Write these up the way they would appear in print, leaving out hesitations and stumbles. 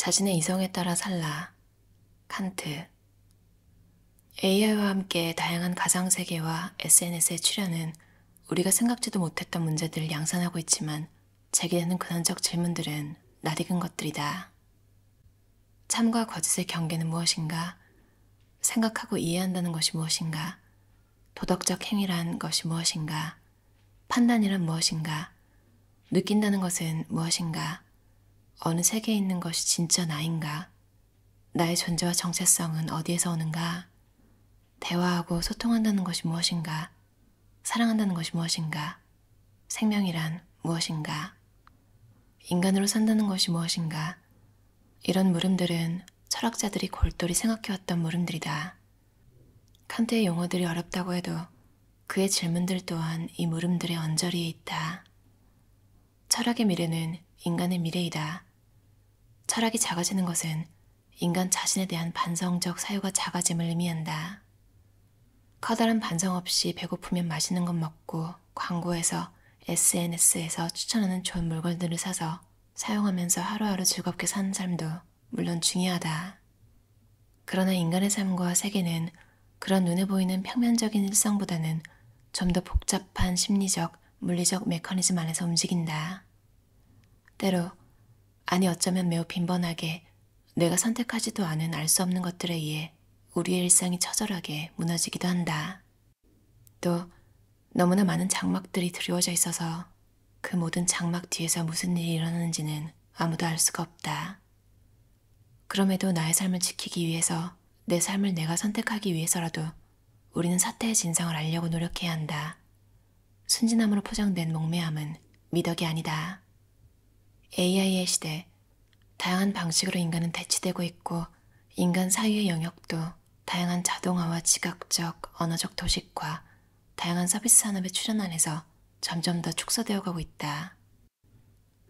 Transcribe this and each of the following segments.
자신의 이성에 따라 살라. 칸트. AI와 함께 다양한 가상세계와 SNS의 출현은 우리가 생각지도 못했던 문제들을 양산하고 있지만 제기되는 근원적 질문들은 낯익은 것들이다. 참과 거짓의 경계는 무엇인가? 생각하고 이해한다는 것이 무엇인가? 도덕적 행위란 것이 무엇인가? 판단이란 무엇인가? 느낀다는 것은 무엇인가? 어느 세계에 있는 것이 진짜 나인가? 나의 존재와 정체성은 어디에서 오는가? 대화하고 소통한다는 것이 무엇인가? 사랑한다는 것이 무엇인가? 생명이란 무엇인가? 인간으로 산다는 것이 무엇인가? 이런 물음들은 철학자들이 골똘히 생각해왔던 물음들이다. 칸트의 용어들이 어렵다고 해도 그의 질문들 또한 이 물음들의 언저리에 있다. 철학의 미래는 인간의 미래이다. 철학이 작아지는 것은 인간 자신에 대한 반성적 사유가 작아짐을 의미한다. 커다란 반성 없이 배고프면 맛있는 것 먹고 광고에서 SNS에서 추천하는 좋은 물건들을 사서 사용하면서 하루하루 즐겁게 사는 삶도 물론 중요하다. 그러나 인간의 삶과 세계는 그런 눈에 보이는 평면적인 일상보다는 좀 더 복잡한 심리적, 물리적 메커니즘 안에서 움직인다. 때로, 아니 어쩌면 매우 빈번하게 내가 선택하지도 않은 알 수 없는 것들에 의해 우리의 일상이 처절하게 무너지기도 한다. 또 너무나 많은 장막들이 드리워져 있어서 그 모든 장막 뒤에서 무슨 일이 일어나는지는 아무도 알 수가 없다. 그럼에도 나의 삶을 지키기 위해서, 내 삶을 내가 선택하기 위해서라도 우리는 사태의 진상을 알려고 노력해야 한다. 순진함으로 포장된 목매함은 미덕이 아니다. AI의 시대, 다양한 방식으로 인간은 대치되고 있고 인간 사유의 영역도 다양한 자동화와 지각적, 언어적 도식과 다양한 서비스 산업의 출현 안에서 점점 더 축소되어 가고 있다.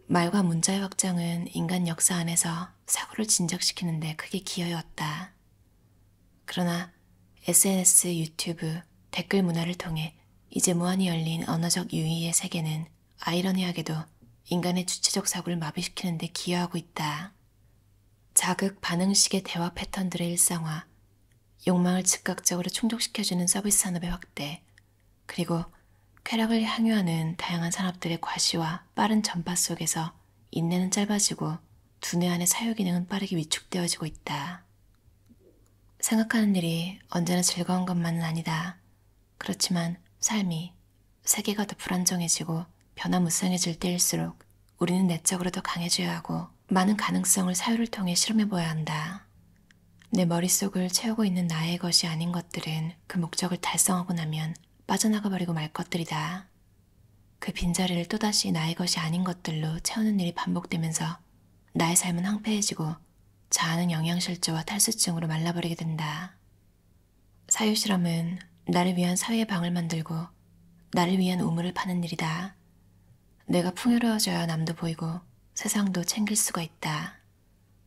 말과 문자의 확장은 인간 역사 안에서 사고를 진작시키는 데 크게 기여해왔다. 그러나 SNS, 유튜브, 댓글 문화를 통해 이제 무한히 열린 언어적 유희의 세계는 아이러니하게도 인간의 주체적 사고를 마비시키는 데 기여하고 있다. 자극 반응식의 대화 패턴들의 일상화, 욕망을 즉각적으로 충족시켜주는 서비스 산업의 확대, 그리고 쾌락을 향유하는 다양한 산업들의 과시와 빠른 전파 속에서 인내는 짧아지고 두뇌 안의 사유 기능은 빠르게 위축되어지고 있다. 생각하는 일이 언제나 즐거운 것만은 아니다. 그렇지만 삶이, 세계가 더 불안정해지고 변화무쌍해질 때일수록 우리는 내적으로 더 강해져야 하고 많은 가능성을 사유를 통해 실험해봐야 한다. 내 머릿속을 채우고 있는 나의 것이 아닌 것들은 그 목적을 달성하고 나면 빠져나가버리고 말 것들이다. 그 빈자리를 또다시 나의 것이 아닌 것들로 채우는 일이 반복되면서 나의 삶은 황폐해지고 자아는 영양실조와 탈수증으로 말라버리게 된다. 사유실험은 나를 위한 사회의 방을 만들고 나를 위한 우물을 파는 일이다. 내가 풍요로워져야 남도 보이고 세상도 챙길 수가 있다.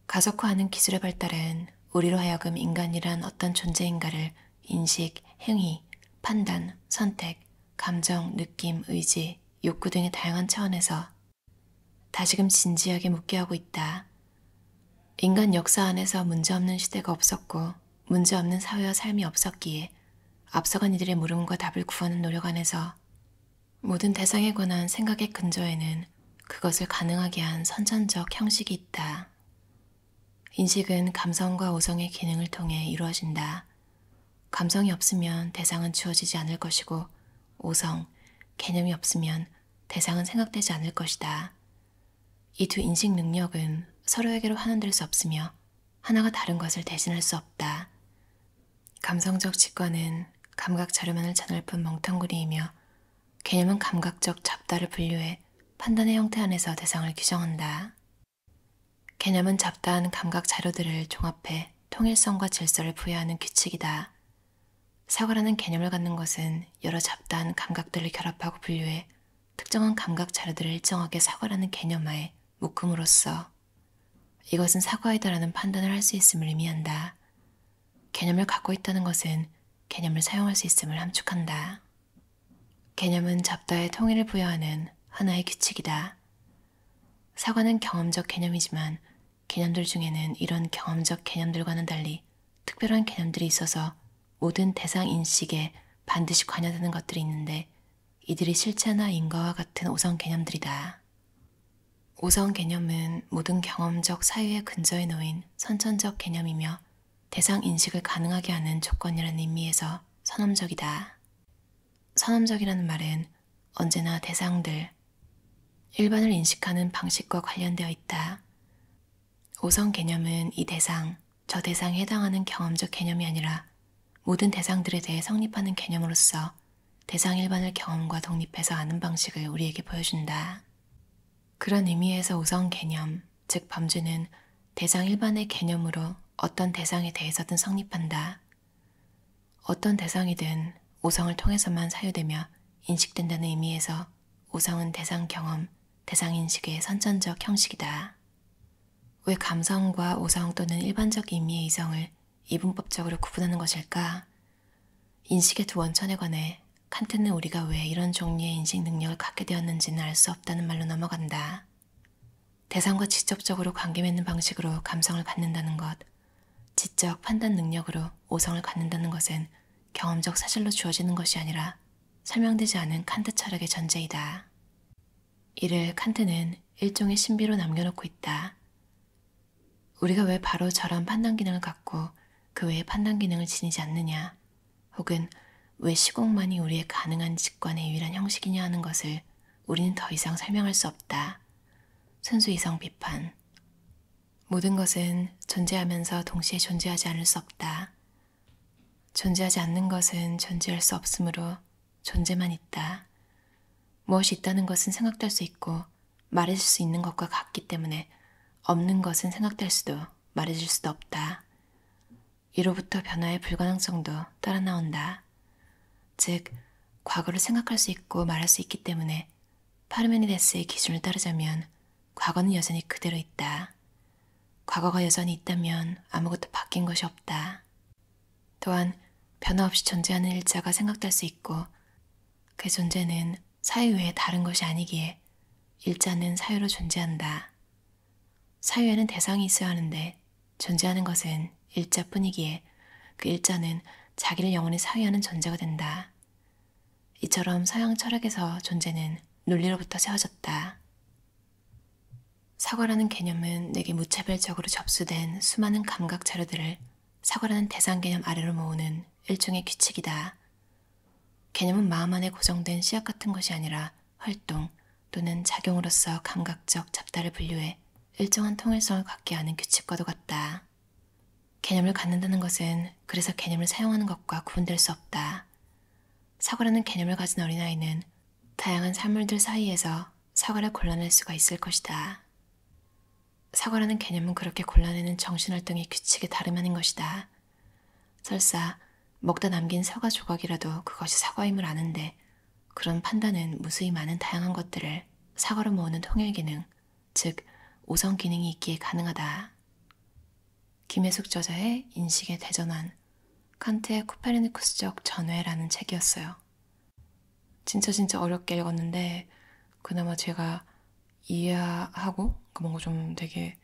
가속화하는 기술의 발달은 우리로 하여금 인간이란 어떤 존재인가를 인식, 행위, 판단, 선택, 감정, 느낌, 의지, 욕구 등의 다양한 차원에서 다시금 진지하게 묻게 하고 있다. 인간 역사 안에서 문제없는 시대가 없었고 문제없는 사회와 삶이 없었기에 앞서간 이들의 물음과 답을 구하는 노력 안에서 모든 대상에 관한 생각의 근저에는 그것을 가능하게 한 선천적 형식이 있다. 인식은 감성과 오성의 기능을 통해 이루어진다. 감성이 없으면 대상은 주어지지 않을 것이고 오성, 개념이 없으면 대상은 생각되지 않을 것이다. 이 두 인식 능력은 서로에게로 환원될 수 없으며 하나가 다른 것을 대신할 수 없다. 감성적 직관은 감각 자료만을 자널픈 멍텅구리이며 개념은 감각적 잡다를 분류해 판단의 형태 안에서 대상을 규정한다. 개념은 잡다한 감각 자료들을 종합해 통일성과 질서를 부여하는 규칙이다. 사과라는 개념을 갖는 것은 여러 잡다한 감각들을 결합하고 분류해 특정한 감각 자료들을 일정하게 사과라는 개념하에 묶음으로써 이것은 사과이다라는 판단을 할 수 있음을 의미한다. 개념을 갖고 있다는 것은 개념을 사용할 수 있음을 함축한다. 개념은 잡다의 통일을 부여하는 하나의 규칙이다. 사과는 경험적 개념이지만 개념들 중에는 이런 경험적 개념들과는 달리 특별한 개념들이 있어서 모든 대상 인식에 반드시 관여되는 것들이 있는데 이들이 실체나 인과와 같은 오성 개념들이다. 오성 개념은 모든 경험적 사유의 근저에 놓인 선천적 개념이며 대상 인식을 가능하게 하는 조건이라는 의미에서 선험적이다. 선험적이라는 말은 언제나 대상들, 일반을 인식하는 방식과 관련되어 있다. 오성 개념은 이 대상, 저 대상에 해당하는 경험적 개념이 아니라 모든 대상들에 대해 성립하는 개념으로서 대상 일반을 경험과 독립해서 아는 방식을 우리에게 보여준다. 그런 의미에서 오성 개념, 즉 범주는 대상 일반의 개념으로 어떤 대상에 대해서든 성립한다. 어떤 대상이든 오성을 통해서만 사유되며 인식된다는 의미에서 오성은 대상 경험, 대상 인식의 선천적 형식이다. 왜 감성과 오성 또는 일반적 의미의 이성을 이분법적으로 구분하는 것일까? 인식의 두 원천에 관해 칸트는 우리가 왜 이런 종류의 인식 능력을 갖게 되었는지는 알 수 없다는 말로 넘어간다. 대상과 직접적으로 관계 맺는 방식으로 감성을 갖는다는 것, 지적 판단 능력으로 오성을 갖는다는 것은 경험적 사실로 주어지는 것이 아니라 설명되지 않은 칸트 철학의 전제이다. 이를 칸트는 일종의 신비로 남겨놓고 있다. 우리가 왜 바로 저런 판단 기능을 갖고 그 외의 판단 기능을 지니지 않느냐, 혹은 왜 시공만이 우리의 가능한 직관의 유일한 형식이냐 하는 것을 우리는 더 이상 설명할 수 없다. 순수 이성 비판. 모든 것은 존재하면서 동시에 존재하지 않을 수 없다. 존재하지 않는 것은 존재할 수 없으므로 존재만 있다. 무엇이 있다는 것은 생각될 수 있고 말해질 수 있는 것과 같기 때문에 없는 것은 생각될 수도 말해질 수도 없다. 이로부터 변화의 불가능성도 따라 나온다. 즉, 과거를 생각할 수 있고 말할 수 있기 때문에 파르메니데스의 기준을 따르자면 과거는 여전히 그대로 있다. 과거가 여전히 있다면 아무것도 바뀐 것이 없다. 또한 변화 없이 존재하는 일자가 생각될 수 있고 그 존재는 사유 외에 다른 것이 아니기에 일자는 사유로 존재한다. 사유에는 대상이 있어야 하는데 존재하는 것은 일자뿐이기에 그 일자는 자기를 영원히 사유하는 존재가 된다. 이처럼 서양 철학에서 존재는 논리로부터 세워졌다. 사과라는 개념은 내게 무차별적으로 접수된 수많은 감각 자료들을 사과라는 대상 개념 아래로 모으는 일종의 규칙이다. 개념은 마음 안에 고정된 씨앗 같은 것이 아니라 활동 또는 작용으로서 감각적 잡다를 분류해 일정한 통일성을 갖게 하는 규칙과도 같다. 개념을 갖는다는 것은 그래서 개념을 사용하는 것과 구분될 수 없다. 사과라는 개념을 가진 어린아이는 다양한 산물들 사이에서 사과를 골라낼 수가 있을 것이다. 사과라는 개념은 그렇게 골라내는 정신활동의 규칙에 다름 아닌 것이다. 설사 먹다 남긴 사과 조각이라도 그것이 사과임을 아는데 그런 판단은 무수히 많은 다양한 것들을 사과로 모으는 통일 기능, 즉 오성 기능이 있기에 가능하다. 김혜숙 저자의 인식의 대전환, 칸트의 코페르니쿠스적 전회라는 책이었어요. 진짜 어렵게 읽었는데 그나마 제가 이해하고 뭔가 좀 되게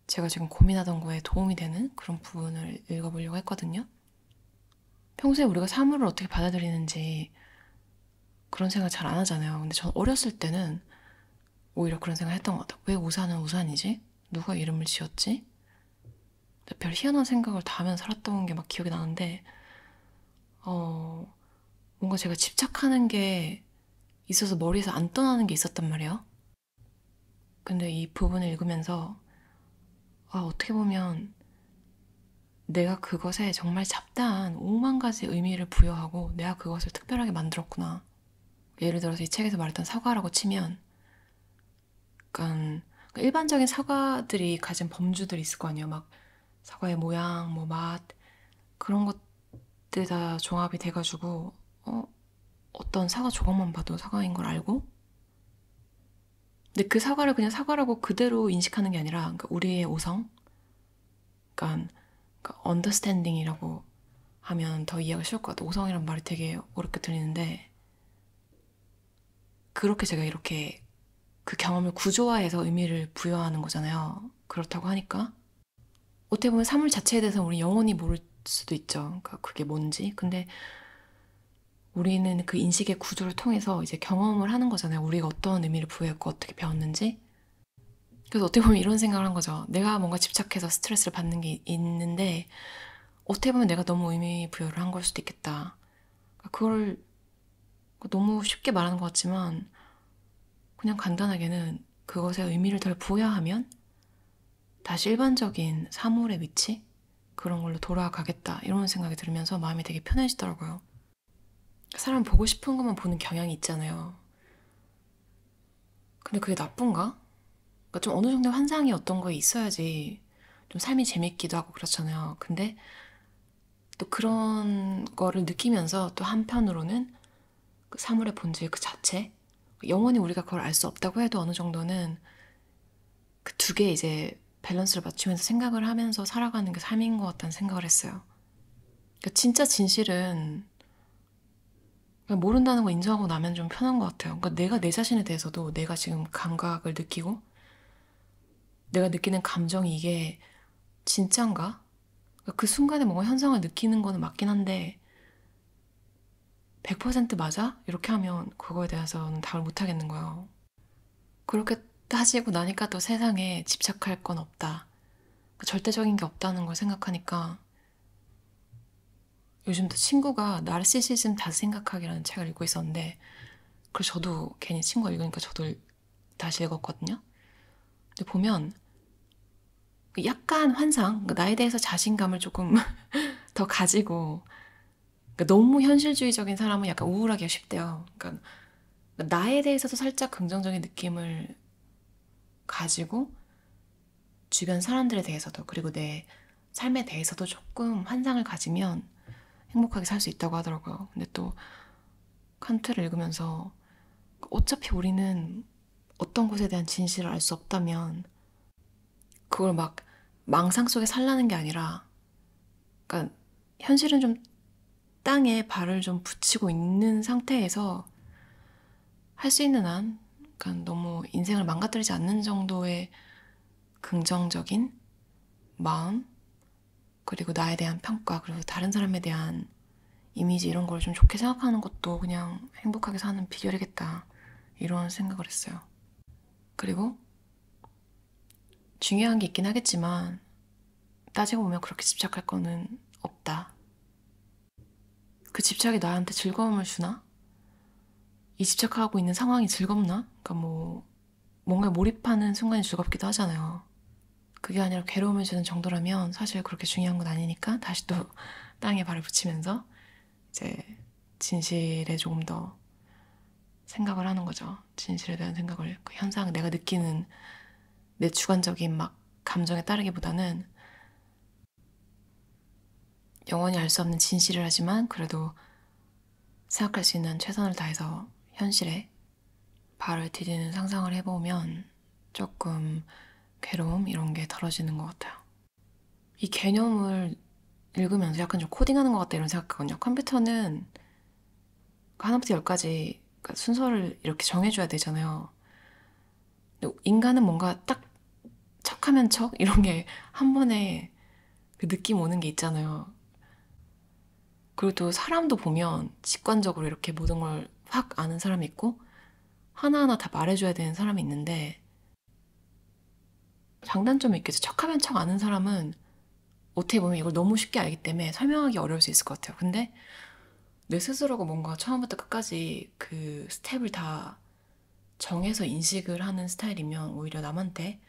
제가 지금 고민하던 거에 도움이 되는 그런 부분을 읽어보려고 했거든요. 평소에 우리가 사물을 어떻게 받아들이는지 그런 생각 잘 안 하잖아요. 근데 전 어렸을 때는 오히려 그런 생각 했던 것 같아요. 왜 우산은 우산이지? 누가 이름을 지었지? 별 희한한 생각을 다 하면서 살았던 게 막 기억이 나는데 뭔가 제가 집착하는 게 있어서 머리에서 안 떠나는 게 있었단 말이에요. 근데 이 부분을 읽으면서 어떻게 보면 내가 그것에 정말 잡다한 5만 가지 의미를 부여하고 내가 그것을 특별하게 만들었구나. 예를 들어서 이 책에서 말했던 사과라고 치면 약간 일반적인 사과들이 가진 범주들이 있을 거 아니에요. 막 사과의 모양, 뭐 맛, 그런 것들이 다 종합이 돼가지고 어떤 사과 조각만 봐도 사과인 걸 알고 근데 그 사과를 그냥 사과라고 그대로 인식하는 게 아니라 그러니까 우리의 오성, 그러니까 understanding이라고 하면 더 이해가 쉬울 것 같아요. 오성이란 말이 되게 어렵게 들리는데 그렇게 제가 이렇게 그 경험을 구조화해서 의미를 부여하는 거잖아요. 그렇다고 하니까 어떻게 보면 사물 자체에 대해서 우리 영원히 모를 수도 있죠. 그러니까 그게 뭔지. 근데 우리는 그 인식의 구조를 통해서 이제 경험을 하는 거잖아요. 우리가 어떤 의미를 부여했고 어떻게 배웠는지. 그래서 어떻게 보면 이런 생각을 한 거죠. 내가 뭔가 집착해서 스트레스를 받는 게 있는데 어떻게 보면 내가 너무 의미 부여를 한 걸 수도 있겠다. 그걸 너무 쉽게 말하는 것 같지만 그냥 간단하게는 그것에 의미를 덜 부여하면 다시 일반적인 사물의 위치? 그런 걸로 돌아가겠다 이런 생각이 들으면서 마음이 되게 편해지더라고요. 사람 보고 싶은 것만 보는 경향이 있잖아요. 근데 그게 나쁜가? 그러니까 좀 어느 정도 환상이 어떤 거에 있어야지 좀 삶이 재밌기도 하고 그렇잖아요. 근데 또 그런 거를 느끼면서 또 한편으로는 그 사물의 본질 그 자체 영원히 우리가 그걸 알 수 없다고 해도 어느 정도는 그 두 개 이제 밸런스를 맞추면서 생각을 하면서 살아가는 게 삶인 것 같다는 생각을 했어요. 그러니까 진짜 진실은 그냥 모른다는 거 인정하고 나면 좀 편한 것 같아요. 그러니까 내가 내 자신에 대해서도 내가 지금 감각을 느끼고 내가 느끼는 감정이 이게 진짠가? 그러니까 그 순간에 뭔가 현상을 느끼는 거는 맞긴 한데 100% 맞아? 이렇게 하면 그거에 대해서는 답을 못 하겠는 거예요. 그렇게 따지고 나니까 또 세상에 집착할 건 없다. 절대적인 게 없다는 걸 생각하니까 요즘 또 친구가 나르시시즘 다시 생각하기라는 책을 읽고 있었는데 그래서 저도 괜히 친구가 읽으니까 저도 다시 읽었거든요. 근데 보면 약간 환상, 그러니까 나에 대해서 자신감을 조금 더 가지고 그러니까 너무 현실주의적인 사람은 약간 우울하기가 쉽대요. 그러니까 나에 대해서도 살짝 긍정적인 느낌을 가지고 주변 사람들에 대해서도 그리고 내 삶에 대해서도 조금 환상을 가지면 행복하게 살 수 있다고 하더라고요. 근데 또 칸트를 읽으면서 어차피 우리는 어떤 것에 대한 진실을 알 수 없다면 그걸 막 망상 속에 살라는 게 아니라 그러니까 현실은 좀 땅에 발을 좀 붙이고 있는 상태에서 할 수 있는 한 그러니까 너무 인생을 망가뜨리지 않는 정도의 긍정적인 마음 그리고 나에 대한 평가 그리고 다른 사람에 대한 이미지 이런 걸 좀 좋게 생각하는 것도 그냥 행복하게 사는 비결이겠다 이런 생각을 했어요. 그리고 중요한 게 있긴 하겠지만 따지고 보면 그렇게 집착할 거는 없다. 그 집착이 나한테 즐거움을 주나? 이 집착하고 있는 상황이 즐겁나? 그러니까 뭐 뭔가 몰입하는 순간이 즐겁기도 하잖아요. 그게 아니라 괴로움을 주는 정도라면 사실 그렇게 중요한 건 아니니까 다시 또 땅에 발을 붙이면서 이제 진실에 조금 더 생각을 하는 거죠. 진실에 대한 생각을 그 현상 내가 느끼는 내 주관적인 막 감정에 따르기보다는 영원히 알 수 없는 진실을 하지만 그래도 생각할 수 있는 최선을 다해서 현실에 발을 디디는 상상을 해보면 조금 괴로움 이런 게 덜어지는 것 같아요. 이 개념을 읽으면서 약간 좀 코딩하는 것 같다 이런 생각하거든요. 컴퓨터는 하나부터 열까지 순서를 이렇게 정해줘야 되잖아요. 근데 인간은 뭔가 딱 척하면 척 이런 게 한 번에 그 느낌 오는 게 있잖아요. 그리고 또 사람도 보면 직관적으로 이렇게 모든 걸 확 아는 사람이 있고 하나하나 다 말해줘야 되는 사람이 있는데 장단점이 있겠죠. 척하면 척 아는 사람은 어떻게 보면 이걸 너무 쉽게 알기 때문에 설명하기 어려울 수 있을 것 같아요. 근데 내 스스로가 뭔가 처음부터 끝까지 그 스텝을 다 정해서 인식을 하는 스타일이면 오히려 남한테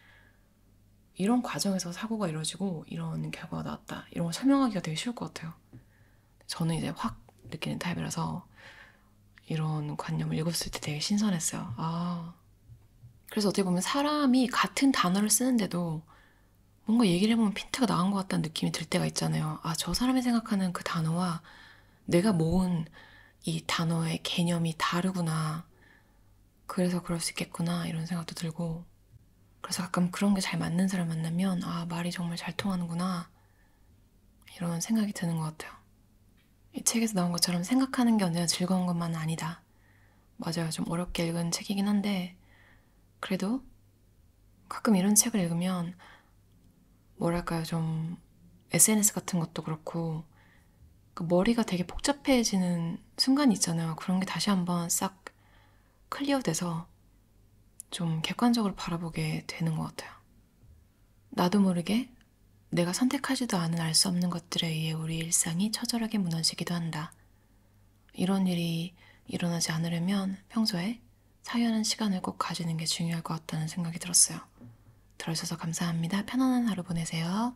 이런 과정에서 사고가 이루어지고 이런 결과가 나왔다. 이런 걸 설명하기가 되게 쉬울 것 같아요. 저는 이제 확 느끼는 타입이라서 이런 관념을 읽었을 때 되게 신선했어요. 아. 그래서 어떻게 보면 사람이 같은 단어를 쓰는데도 뭔가 얘기를 해보면 핀트가 나은 것 같다는 느낌이 들 때가 있잖아요. 아, 저 사람이 생각하는 그 단어와 내가 모은 이 단어의 개념이 다르구나. 그래서 그럴 수 있겠구나. 이런 생각도 들고. 그래서 가끔 그런 게 잘 맞는 사람 만나면 아, 말이 정말 잘 통하는구나. 이런 생각이 드는 것 같아요. 이 책에서 나온 것처럼 생각하는 게 언제나 즐거운 것만은 아니다. 맞아요. 좀 어렵게 읽은 책이긴 한데 그래도 가끔 이런 책을 읽으면 뭐랄까요, 좀 SNS 같은 것도 그렇고 그 머리가 되게 복잡해지는 순간이 있잖아요. 그런 게 다시 한번 싹 클리어돼서 좀 객관적으로 바라보게 되는 것 같아요. 나도 모르게 내가 선택하지도 않은 알 수 없는 것들에 의해 우리 일상이 처절하게 무너지기도 한다. 이런 일이 일어나지 않으려면 평소에 사유하는 시간을 꼭 가지는 게 중요할 것 같다는 생각이 들었어요. 들어주셔서 감사합니다. 편안한 하루 보내세요.